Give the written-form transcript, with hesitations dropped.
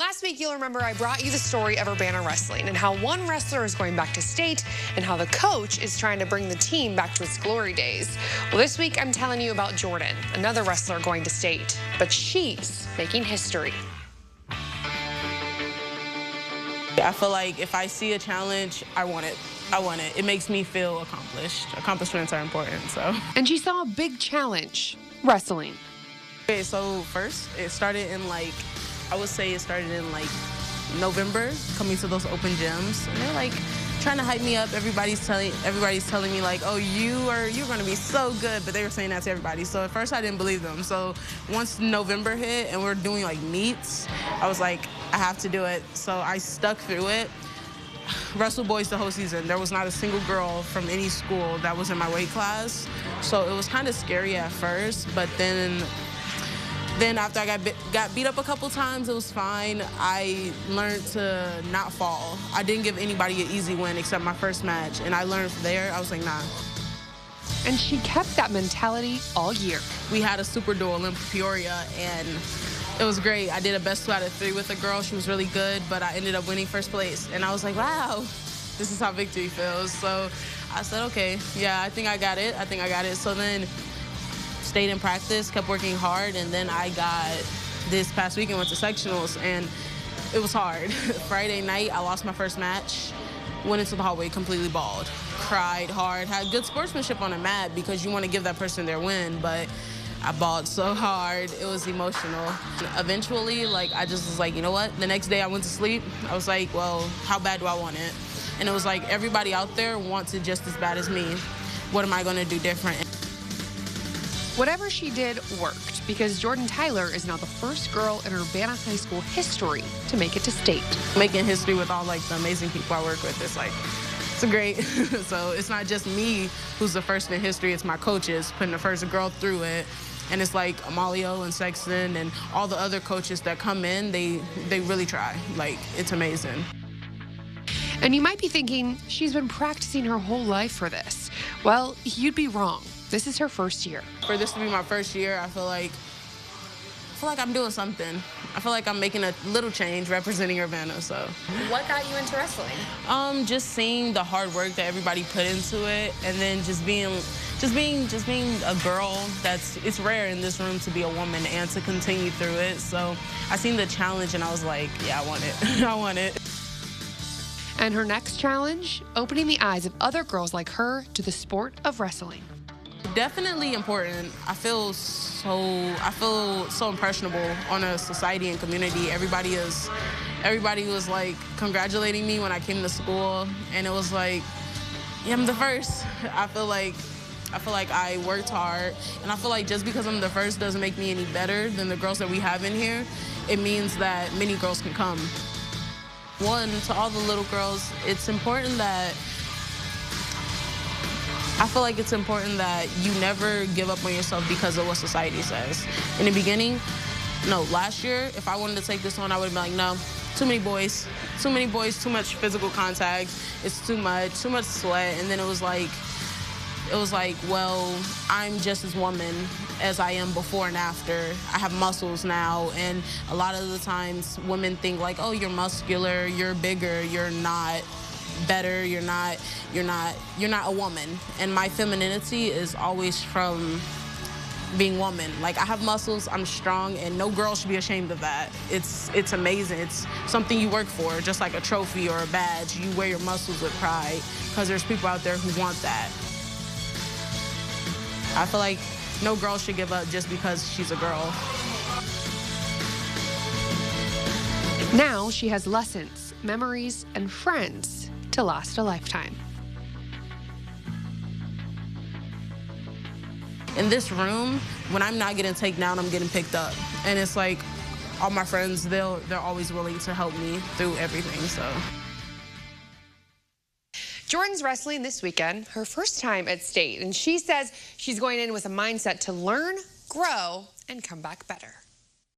Last week, you'll remember I brought you the story of Urbana wrestling and how one wrestler is going back to state and how the coach is trying to bring the team back to its glory days. Well, this week, I'm telling you about Jordan, another wrestler going to state, but she's making history. I feel like if I see a challenge, I want it. It makes me feel accomplished. Accomplishments are important, so. And she saw a big challenge, wrestling. Okay, so first, it started in I would say it started in November, coming to those open gyms. And they're trying to hype me up. Everybody's telling me oh, you're gonna be so good, but they were saying that to everybody. So at first I didn't believe them. So once November hit and we're doing meets, I was like, I have to do it. So I stuck through it. Wrestle boys the whole season. There was not a single girl from any school that was in my weight class. So it was kind of scary at first, but then after I got beat up a couple times, it was fine. I learned to not fall. I didn't give anybody an easy win except my first match, and I learned from there. I was like, nah. And she kept that mentality all year. We had a super duel in Peoria, and it was great. I did a best 2 out of 3 with a girl. She was really good, but I ended up winning first place. And I was like, wow, this is how victory feels. So I said, okay, yeah, I think I got it. So then stayed in practice, kept working hard, and then I got this past weekend went to sectionals, and it was hard. Friday night, I lost my first match, went into the hallway completely bald, cried hard, had good sportsmanship on the mat because you want to give that person their win, but I bawled so hard, it was emotional. Eventually, I just was like, you know what? The next day I went to sleep, I was like, well, how bad do I want it? And it was like everybody out there wants it just as bad as me. What am I gonna do different? Whatever she did worked, because Jordan Tyler is now the first girl in Urbana High School history to make it to state. Making history with all the amazing people I work with, it's great. So it's not just me who's the first in history, it's my coaches putting the first girl through it. And it's Amalio and Sexton and all the other coaches that come in, they really try. It's amazing. And you might be thinking, she's been practicing her whole life for this. Well, you'd be wrong. This is her first year. For this to be my first year, I feel like I'm doing something. I feel like I'm making a little change representing Urbana, so. What got you into wrestling? Just seeing the hard work that everybody put into it, and then just being a girl. It's rare in this room to be a woman and to continue through it. So I seen the challenge and I was like, yeah, I want it. I want it. And her next challenge, opening the eyes of other girls like her to the sport of wrestling. Definitely important. I feel so impressionable on a society and community. Everybody was congratulating me when I came to school, and it was yeah, I'm the first. I feel like I worked hard, and I feel like just because I'm the first doesn't make me any better than the girls that we have in here. It means that many girls can come. One, to all the little girls, it's important that you never give up on yourself because of what society says. In the beginning, no, last year, if I wanted to take this on, I would have been no, too many boys, too much physical contact, it's too much sweat, and then it was well, I'm just as woman as I am before and after. I have muscles now, and a lot of the times women think oh, you're muscular, you're bigger, you're not better, you're not a woman. And my femininity is always from being woman. I have muscles, I'm strong, and no girl should be ashamed of that. It's amazing. It's something you work for, just like a trophy or a badge. You wear your muscles with pride because there's people out there who want that. I feel like no girl should give up just because she's a girl. Now she has lessons, memories, and friends to last a lifetime. In this room, when I'm not getting taken down, I'm getting picked up. And it's all my friends, they're always willing to help me through everything, so. Jordan's wrestling this weekend, her first time at state, and she says she's going in with a mindset to learn, grow, and come back better.